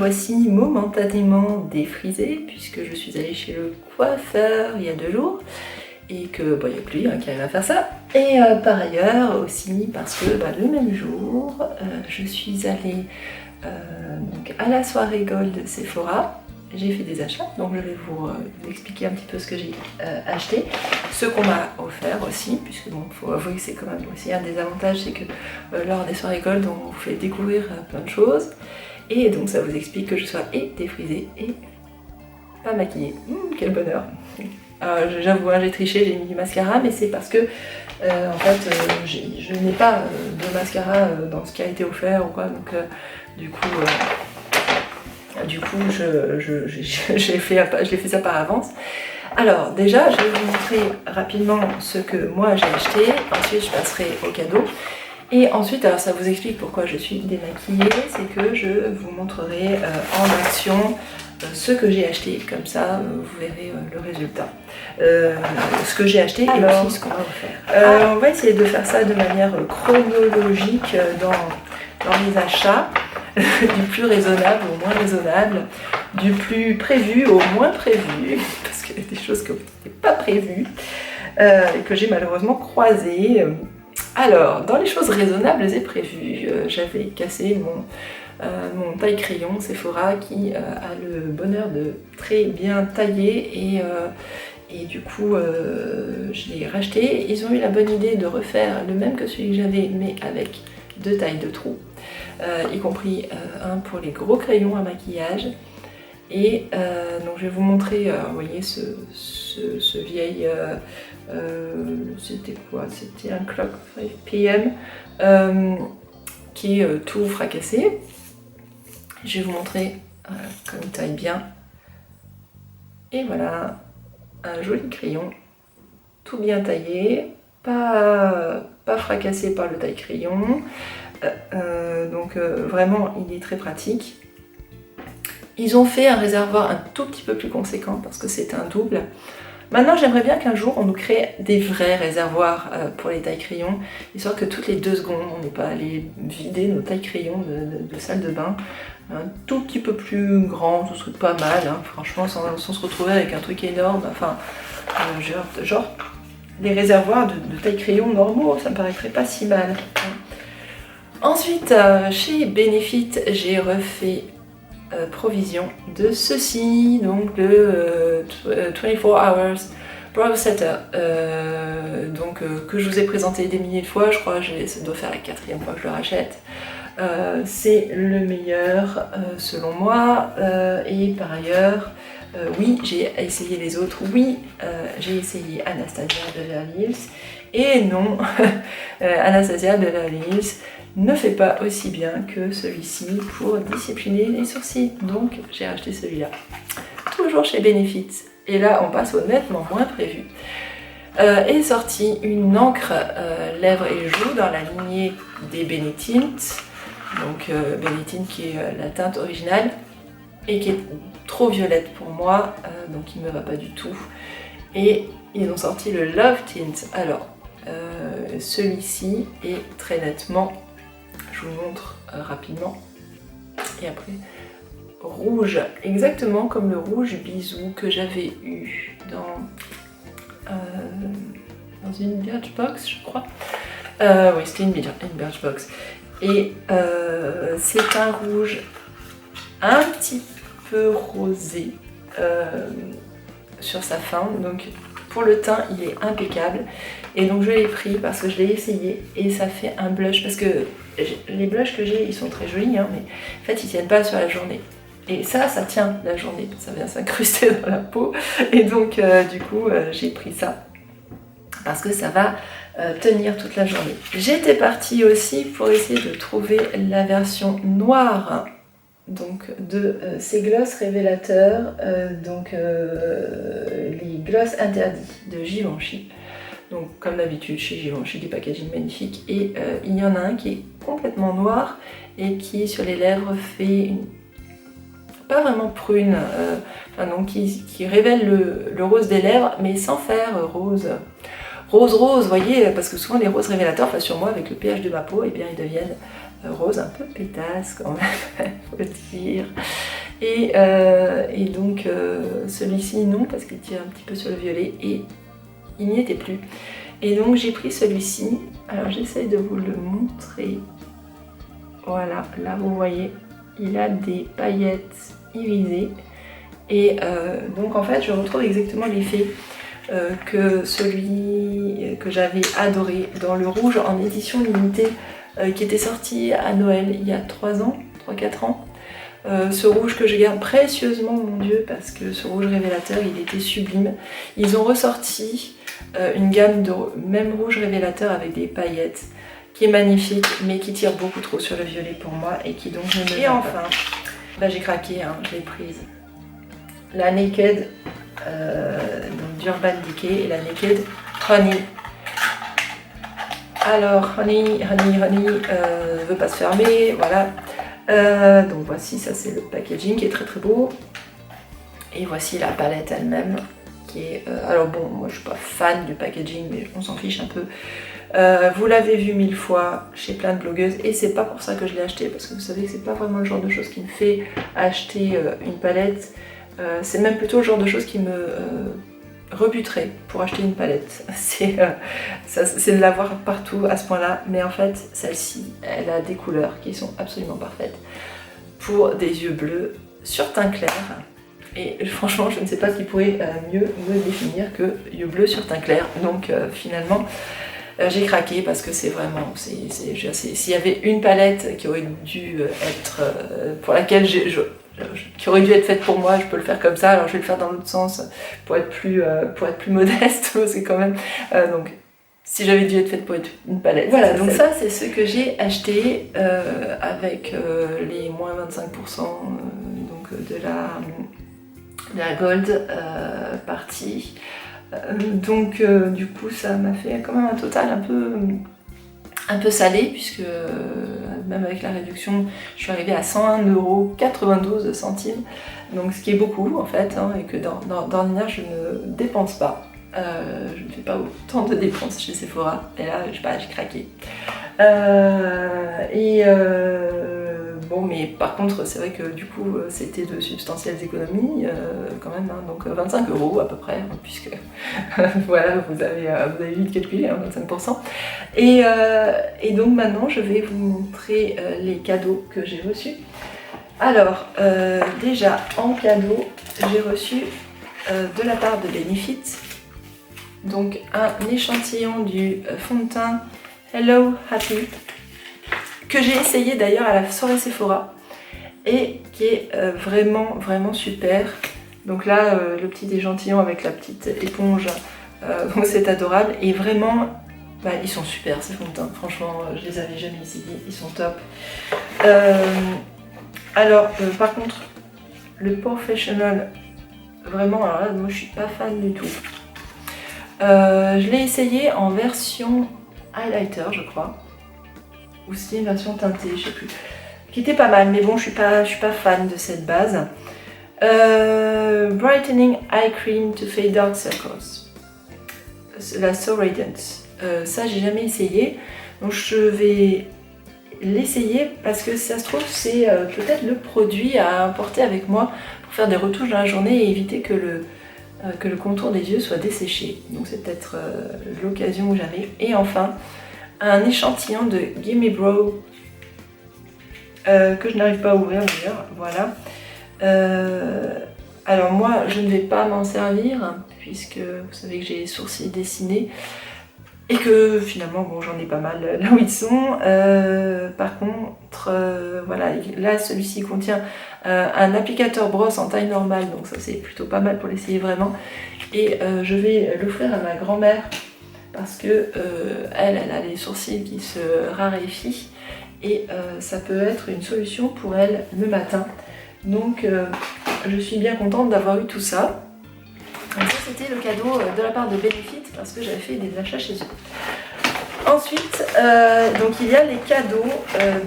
voici momentanément défrisée puisque je suis allée chez le coiffeur il y a 2 jours et que il n'y a que lui qui arrive à faire ça. Et par ailleurs aussi parce que le même jour, je suis allée donc à la soirée Gold Sephora. J'ai fait des achats, donc je vais vous expliquer un petit peu ce que j'ai acheté, ce qu'on m'a offert aussi, puisque bon, faut avouer que c'est quand même aussi un des avantages, c'est que lors des soirées Gold, on vous fait découvrir plein de choses, et donc ça vous explique que je sois et défrisée et pas maquillée. Quel bonheur. J'avoue, j'ai triché, j'ai mis du mascara, mais c'est parce que en fait, je n'ai pas de mascara dans ce qui a été offert ou quoi, donc du coup, j'ai fait ça par avance. Alors déjà, je vais vous montrer rapidement ce que moi j'ai acheté, ensuite je passerai au cadeau. Et ensuite, alors ça vous explique pourquoi je suis démaquillée, c'est que je vous montrerai en action ce que j'ai acheté, comme ça vous verrez le résultat. Ce que j'ai acheté et aussi ce qu'on m'a offert. On va essayer de faire ça de manière chronologique dans les achats, du plus raisonnable au moins raisonnable, du plus prévu au moins prévu, parce qu'il y a des choses qui n'étaient pas prévues et que j'ai malheureusement croisées. Alors, dans les choses raisonnables et prévues, j'avais cassé mon taille-crayon Sephora qui a le bonheur de très bien tailler et du coup je l'ai racheté. Ils ont eu la bonne idée de refaire le même que celui que j'avais mais avec 2 tailles de trous, y compris un pour les gros crayons à maquillage. Et donc je vais vous montrer, vous voyez ce vieil, c'était quoi? C'était un Clock 5 PM qui est tout fracassé. Je vais vous montrer comme il taille bien. Et voilà, un joli crayon, tout bien taillé, pas fracassé par le taille-crayon. Donc vraiment, il est très pratique. Ils ont fait un réservoir un tout petit peu plus conséquent parce que c'est un double. Maintenant, j'aimerais bien qu'un jour, on nous crée des vrais réservoirs pour les tailles-crayons, histoire que toutes les 2 secondes, on n'ait pas à aller vider nos tailles-crayons de salle de bain. Un tout petit peu plus grand, ce serait pas mal, hein, franchement, sans se retrouver avec un truc énorme. Enfin, genre des réservoirs de taille-crayon normaux, ça me paraîtrait pas si mal. Ensuite, chez Benefit, j'ai refait provision de ceci, donc le 24 Hours Brow Setter, que je vous ai présenté des milliers de fois, je crois que ça doit faire la 4e fois que je le rachète. C'est le meilleur selon moi, et par ailleurs, oui, j'ai essayé les autres, oui, j'ai essayé Anastasia Beverly Hills, et non, Anastasia Beverly Hills ne fait pas aussi bien que celui-ci pour discipliner les sourcils. Donc j'ai acheté celui-là. Toujours chez Benefit. Et là on passe au nettement moins prévu. Est sortie une encre lèvres et joues dans la lignée des Benetint. Donc Benetint qui est la teinte originale et qui est trop violette pour moi, donc il ne me va pas du tout. Et ils ont sorti le Love Tint. Alors celui-ci est très nettement, je vous montre rapidement, et après rouge, exactement comme le rouge bisou que j'avais eu dans une Birchbox, je crois. Oui, c'était une Birchbox. Et c'est un rouge un petit peu rosé sur sa fin, donc pour le teint il est impeccable. Et donc je l'ai pris parce que je l'ai essayé et ça fait un blush, parce que les blushs que j'ai ils sont très jolis, hein, mais en fait ils tiennent pas sur la journée. Et ça tient la journée, ça vient s'incruster dans la peau. Et donc du coup j'ai pris ça parce que ça va tenir toute la journée. J'étais partie aussi pour essayer de trouver la version noire donc de ces gloss révélateurs, les gloss interdits de Givenchy. Donc comme d'habitude chez Givenchy, des packaging magnifiques, et il y en a un qui est complètement noir et qui sur les lèvres fait pas vraiment prune, donc qui révèle le rose des lèvres mais sans faire rose, vous voyez, parce que souvent les roses révélateurs, enfin sur moi avec le pH de ma peau, et bien ils deviennent rose un peu pétasse quand même, faut dire. Et donc celui-ci non, parce qu'il tire un petit peu sur le violet et il n'y était plus. Et donc j'ai pris celui-ci, alors j'essaye de vous le montrer. Voilà, là vous voyez, il a des paillettes irisées. Et donc en fait je retrouve exactement l'effet que celui que j'avais adoré dans le rouge en édition limitée qui était sorti à Noël il y a 3 ans, 3-4 ans. Ce rouge que je garde précieusement, mon Dieu, parce que ce rouge révélateur, il était sublime. Ils ont ressorti une gamme de même rouge révélateur avec des paillettes, qui est magnifique, mais qui tire beaucoup trop sur le violet pour moi, et qui donc ne me va pas. Et enfin, bah, j'ai craqué, hein, je l'ai prise. La Naked d'Urban Decay et la Naked Honey. Alors, Honey veut pas se fermer, voilà. Donc voici, ça c'est le packaging qui est très très beau. Et voici la palette elle-même qui est... alors bon, moi je suis pas fan du packaging, mais on s'en fiche un peu. Vous l'avez vu 1000 fois chez plein de blogueuses et c'est pas pour ça que je l'ai acheté, parce que vous savez que c'est pas vraiment le genre de choses qui me fait acheter une palette. C'est même plutôt le genre de choses qui me rebuterait pour acheter une palette. C'est de l'avoir partout à ce point-là, mais en fait celle-ci, elle a des couleurs qui sont absolument parfaites pour des yeux bleus sur teint clair. Et franchement, je ne sais pas ce qui pourrait mieux me définir que yeux bleus sur teint clair. Donc finalement, j'ai craqué parce que c'est vraiment... S'il y avait une palette qui aurait dû être... pour laquelle qui aurait dû être faite pour moi, je peux le faire comme ça. Alors je vais le faire dans l'autre sens pour être plus modeste. C'est quand même... donc si j'avais dû être faite pour être une palette. Voilà, donc ça c'est ce que j'ai acheté avec les moins 25% donc de la gold partie. Donc du coup ça m'a fait quand même un total un peu salé, puisque même avec la réduction je suis arrivée à 101,92 €, donc ce qui est beaucoup en fait, hein, et que d'ordinaire je ne dépense pas. Je ne fais pas autant de dépenses chez Sephora, et là j'ai craqué. Bon, mais par contre c'est vrai que du coup c'était de substantielles économies quand même, hein, donc 25 € à peu près, puisque voilà, vous avez vite calculé, hein, 25%. Et donc maintenant je vais vous montrer les cadeaux que j'ai reçus. Alors déjà en cadeau j'ai reçu de la part de Benefit donc un échantillon du fond de teint Hello Happy, que j'ai essayé d'ailleurs à la soirée Sephora et qui est vraiment super. Donc là le petit échantillon avec la petite éponge, c'est adorable, et vraiment bah, ils sont super ces fonds de teint, franchement je les avais jamais essayés, ils sont top. Alors par contre le Professional, vraiment alors là, moi je suis pas fan du tout. Je l'ai essayé en version highlighter je crois, ou c'est une version teintée, je sais plus, qui était pas mal, mais bon je suis pas fan de cette base. Brightening Eye Cream to Fade Dark Circles, la So Radiant, ça j'ai jamais essayé, donc je vais l'essayer parce que si ça se trouve c'est peut-être le produit à emporter avec moi pour faire des retouches dans la journée et éviter que le contour des yeux soit desséché, donc c'est peut-être l'occasion ou jamais. Et enfin un échantillon de Gimme Brow que je n'arrive pas à ouvrir d'ailleurs, voilà. Alors moi je ne vais pas m'en servir puisque vous savez que j'ai les sourcils dessinés et que finalement bon j'en ai pas mal là où ils sont. Par contre voilà, là celui-ci contient un applicateur brosse en taille normale, donc ça c'est plutôt pas mal pour l'essayer vraiment, et je vais l'offrir à ma grand-mère parce que elle a les sourcils qui se raréfient et ça peut être une solution pour elle le matin. Donc je suis bien contente d'avoir eu tout ça. Donc ça c'était le cadeau de la part de Benefit parce que j'avais fait des achats chez eux. Ensuite donc il y a les cadeaux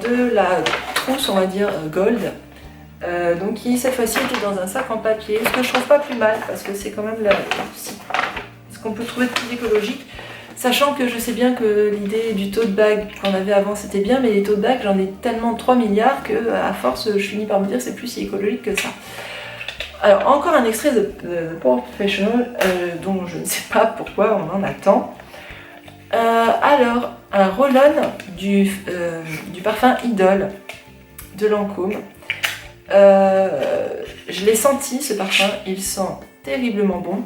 de la trousse, on va dire gold, donc qui cette fois-ci était dans un sac en papier, ce que je trouve pas plus mal parce que c'est quand même ce qu'on peut trouver de plus écologique. Sachant que je sais bien que l'idée du tote bag qu'on avait avant c'était bien, mais les tote bags j'en ai tellement 3 milliards que à force je finis par me dire c'est plus si écologique que ça. Alors encore un extrait de Professional dont je ne sais pas pourquoi on en attend. Alors un roll-on du parfum Idol de Lancôme. Je l'ai senti ce parfum, il sent terriblement bon.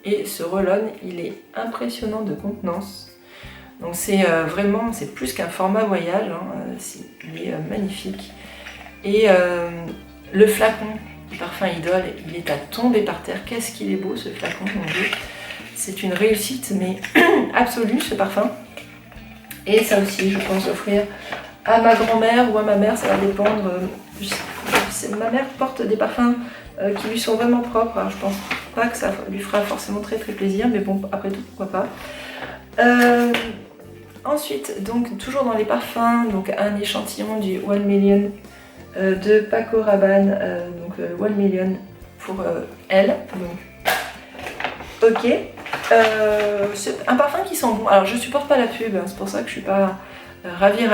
Et ce roll-on, il est impressionnant de contenance. Donc c'est vraiment, c'est plus qu'un format voyage, hein, il est magnifique. Et le flacon du parfum Idol, il est à tomber par terre. Qu'est-ce qu'il est beau ce flacon, mon Dieu. C'est une réussite, mais absolue ce parfum. Et ça aussi, je pense offrir à ma grand-mère ou à ma mère, ça va dépendre. Ma mère porte des parfums qui lui sont vraiment propres, alors je pense pas que ça lui fera forcément très plaisir, mais bon, après tout, pourquoi pas. Ensuite, donc toujours dans les parfums, donc un échantillon du 1 Million de Paco Rabanne, donc 1 Million pour elle. Donc, ok. C'est un parfum qui sent bon. Alors je supporte pas la pub, hein, c'est pour ça que je suis pas ravie.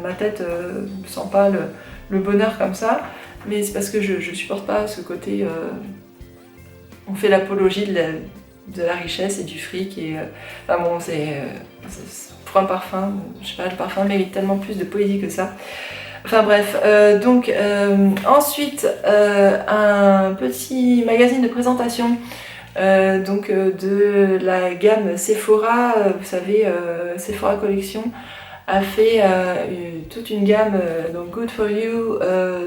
Ma tête ne sent pas le bonheur comme ça. Mais c'est parce que je supporte pas ce côté. On fait l'apologie de la richesse et du fric. Et, enfin bon, pour un parfum, je sais pas, le parfum mérite tellement plus de poésie que ça. Enfin bref, ensuite, un petit magazine de présentation de la gamme Sephora, vous savez, Sephora Collection a fait toute une gamme donc Good for You,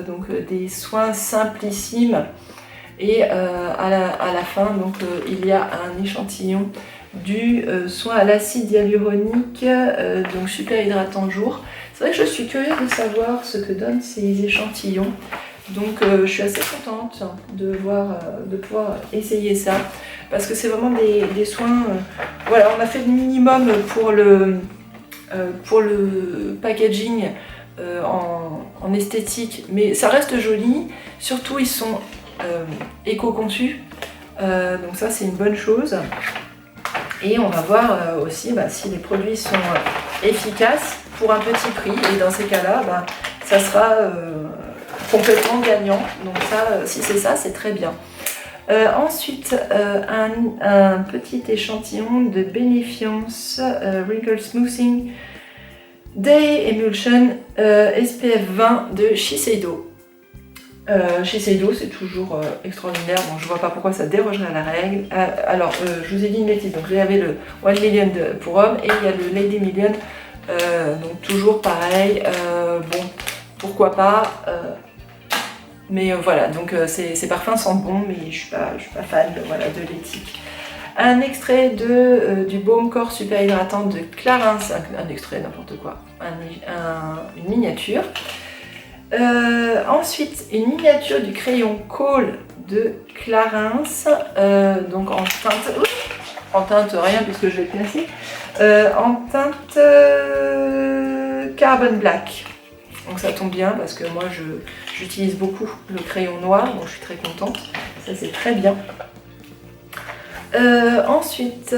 donc des soins simplissimes, et à la fin donc il y a un échantillon du soin à l'acide hyaluronique, donc super hydratant jour. C'est vrai que je suis curieuse de savoir ce que donnent ces échantillons, donc je suis assez contente de pouvoir essayer ça, parce que c'est vraiment des soins, voilà, on a fait le minimum pour le packaging en esthétique, mais ça reste joli, surtout ils sont éco-conçus, donc ça c'est une bonne chose. Et on va voir aussi si les produits sont efficaces pour un petit prix, et dans ces cas-là, ça sera complètement gagnant. Donc ça, si c'est ça, c'est très bien. Ensuite, un petit échantillon de Benefiance Wrinkle Smoothing Day Emulsion SPF 20 de Shiseido. Shiseido, c'est toujours extraordinaire, bon, je vois pas pourquoi ça dérogerait à la règle. Alors, je vous ai dit une bêtise, donc il y avait le 1 Million pour hommes et il y a le Lady Million, donc toujours pareil, bon, pourquoi pas, mais voilà, donc ces parfums sentent bon, mais je suis pas fan de l'éthique. Un extrait du baume corps super hydratant de Clarins, un extrait, n'importe quoi, une miniature. Ensuite, une miniature du crayon Kohl de Clarins, donc en teinte rien puisque je vais le casser, en teinte Carbon Black. Donc ça tombe bien parce que moi j'utilise beaucoup le crayon noir, donc je suis très contente, ça c'est très bien. Ensuite,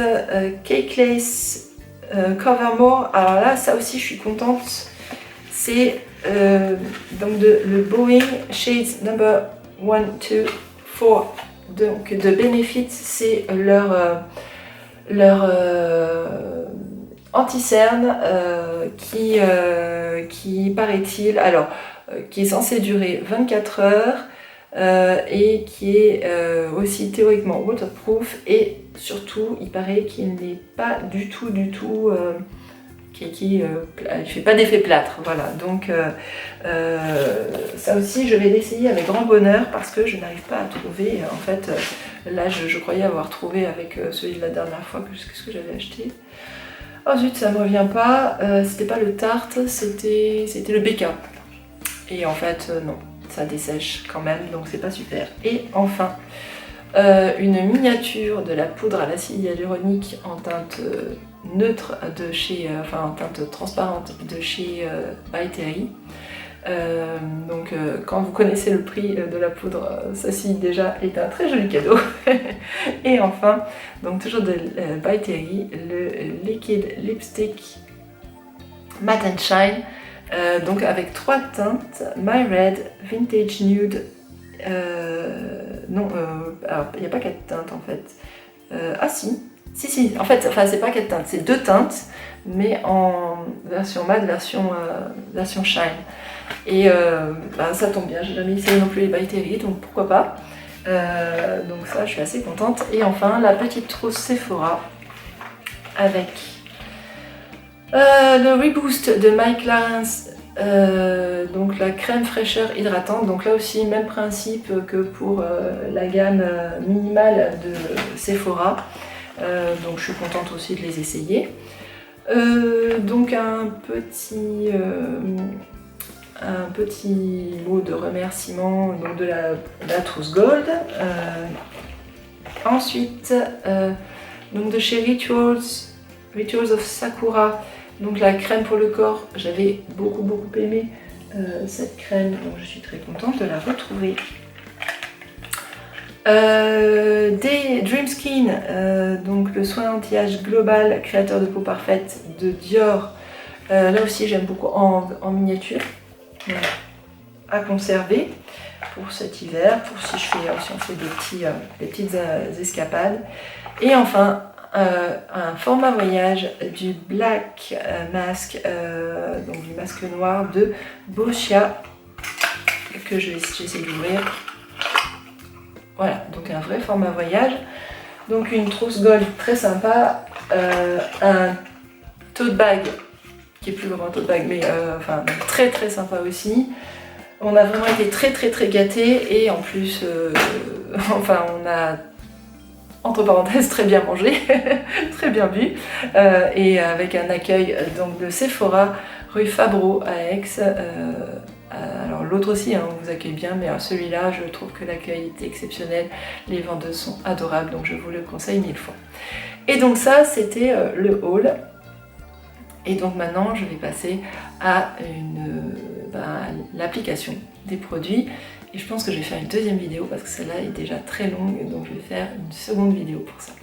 Cake Lace Covermore, alors là ça aussi je suis contente, c'est donc le Boeing Shades number 1, 2, 4 donc de Benefit, c'est leur anti-cerne qui paraît-il, alors qui est censé durer 24 heures et qui est aussi théoriquement waterproof, et surtout il paraît qu'il n'est pas du tout il fait pas d'effet plâtre, voilà, donc ça aussi je vais l'essayer avec grand bonheur parce que je n'arrive pas à trouver, en fait là je croyais avoir trouvé avec celui de la dernière fois, qu'est-ce que j'avais acheté, oh zut, ça me revient pas, c'était pas le Tarte, c'était le BK, et en fait non, ça dessèche quand même, donc c'est pas super. Et enfin une miniature de la poudre à l'acide hyaluronique en teinte neutre de chez, en teinte transparente de chez By Terry, Donc quand vous connaissez le prix de la poudre, ceci déjà est un très joli cadeau. Et enfin, donc toujours de By Terry, le Liquid Lipstick Matte and Shine, donc avec 3 teintes, My Red, Vintage Nude, alors il n'y a pas 4 teintes en fait, ah si, en fait, enfin c'est pas 4 teintes, c'est 2 teintes, mais en version matte, version shine. Et ça tombe bien, j'ai jamais essayé non plus les By Terry, donc pourquoi pas. Donc ça, je suis assez contente. Et enfin, la petite trousse Sephora avec le Reboost de Mike Clarence, donc la crème fraîcheur hydratante. Donc là aussi, même principe que pour la gamme minimale de Sephora. Donc je suis contente aussi de les essayer. Donc un petit mot de remerciement donc de la trousse Gold. Ensuite, donc de chez Rituals of Sakura, donc la crème pour le corps. J'avais beaucoup aimé cette crème, donc je suis très contente de la retrouver. Des Dream Skin, donc le soin anti-âge global créateur de peau parfaite de Dior. Là aussi j'aime beaucoup en miniature. Voilà, à conserver pour cet hiver, pour si on fait des petites escapades. Et enfin un format voyage du Black Mask, donc du masque noir de Boscia, que j'essaie d'ouvrir. Voilà, donc un vrai format voyage. Donc une trousse Gold très sympa, un tote bag qui est plus grand tote bag, mais enfin très sympa aussi. On a vraiment été très gâtés, et en plus enfin on a, entre parenthèses, très bien mangé, très bien bu, et avec un accueil donc de Sephora rue Fabreau à Aix. Alors l'autre aussi, on vous accueille bien, mais celui-là, je trouve que l'accueil est exceptionnel, les vendeuses sont adorables, donc je vous le conseille 1000 fois. Et donc ça, c'était le haul. Et donc maintenant, je vais passer à l'application des produits. Et je pense que je vais faire une deuxième vidéo parce que celle-là est déjà très longue, donc je vais faire une seconde vidéo pour ça.